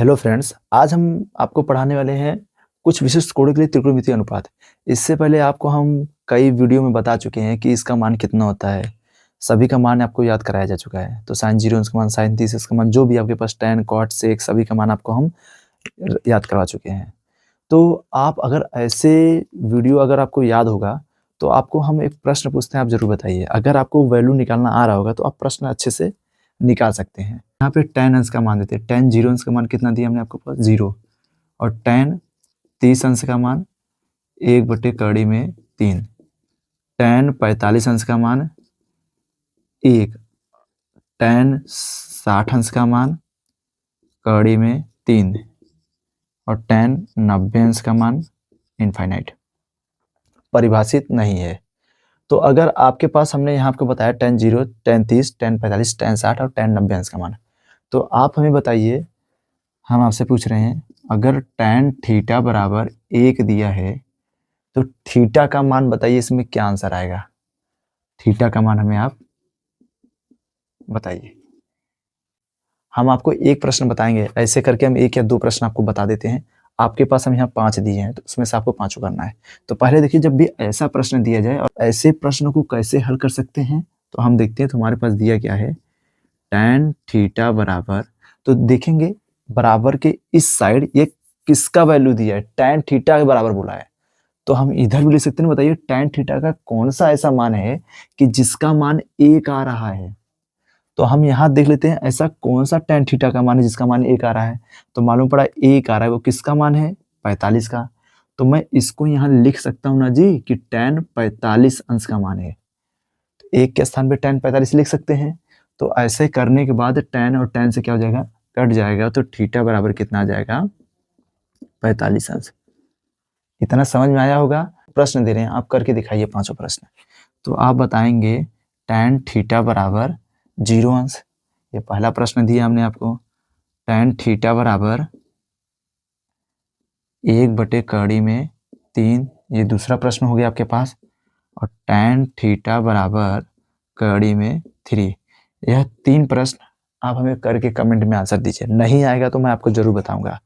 Hello friends, आज हम आपको पढ़ाने वाले हैं कुछ विशिष्ट कोणों के लिए त्रिकोणमितीय अनुपात। इससे पहले आपको हम कई वीडियो में बता चुके हैं कि इसका मान कितना होता है। सभी का मान आपको याद कराया जा चुका है। तो sin 0 इसका मान, sin 30 इसका मान, जो भी आपके पास tan, cot, sec सभी का मान आपको हम याद करवा चुके हैं। तो आप अगर ऐसे वीडियो अगर आपको याद होगा, तो आपको हम एक प्रश्न पूछते हैं, आप ज़रूर बताइए। अगर आपको वैल्यू निकालना आ रहा होगा, तो आप प्रश्न अच्छे से निकाल सकते हैं। यहाँ पे tan अंश का मान देते हैं। tan 0 अंश का मान कितना दिया हमने आपको पास 0 और tan 30 अंश का मान 1/3 tan 45 अंश का मान 1 tan 60 अंश का मान 3 और tan 90 अंश का मान इनफाइनाइट परिभाषित नहीं है। तो अगर आपके पास हमने यहाँ आपको बताया tan 0, tan 30, tan 45, tan 60 और tan 90 अंश का मान, तो आप हमें बताइए, हम आपसे पूछ रहे हैं अगर tan थीटा बराबर 1 दिया है तो थीटा का मान बताइए, इसमें क्या आंसर आएगा। थीटा का मान हमें आप बताइए। हम आपको एक प्रश्न बताएंगे, ऐसे करके हम 1 या 2 प्रश्न आपको बता देते हैं। आपके पास हम यहाँ 5 दिए हैं, तो उसमें से आपको 5 करना है। तो पहले देखिए, जब भी ऐसा प्रश्न दिया जाए और ऐसे प्रश्न को कैसे हल कर सकते हैं, तो हम देखते हैं तुम्हारे पास दिया क्या है। tan थीटा बराबर, तो देखेंगे बराबर के इस साइड ये किसका वैल्यू दिया है, tan थीटा के बराबर बोला है। तो हम इधर भी ले सकते हैं। बताइए tan थीटा का कौन सा ऐसा मान है कि जिसका मान 1 आ रहा है। तो हम यहाँ देख लेते हैं ऐसा कौन सा tan थीटा का मान है जिसका मान 1 आ रहा है। तो मालूम पड़ा 1 आ रहा है, वो किसका मान है, 45 का। तो मैं इसको यहाँ लिख सकता हूँ ना जी कि tan 45 अंश का मान है। तो 1 के स्थान पे tan 45 लिख सकते हैं। तो ऐसे करने के बाद tan और tan से क्या हो जाएगा, कट जाएगा। तो थीटा बराबर कितना आ जाएगा, 45 अंश। इतना समझ में आया होगा। प्रश्न दे रहे हैं, आप करके दिखाइए पांचों प्रश्न। तो आप बताएंगे tan थीटा बराबर 0 अंश, ये पहला प्रश्न दिया हमने आपको। tan थीटा बराबर 1/3, ये दूसरा प्रश्न हो गया आपके पास। और tan थीटा बराबर 3। यह 3 प्रश्न आप हमें करके कमेंट में आंसर दीजिए। नहीं आएगा तो मैं आपको जरूर बताऊंगा।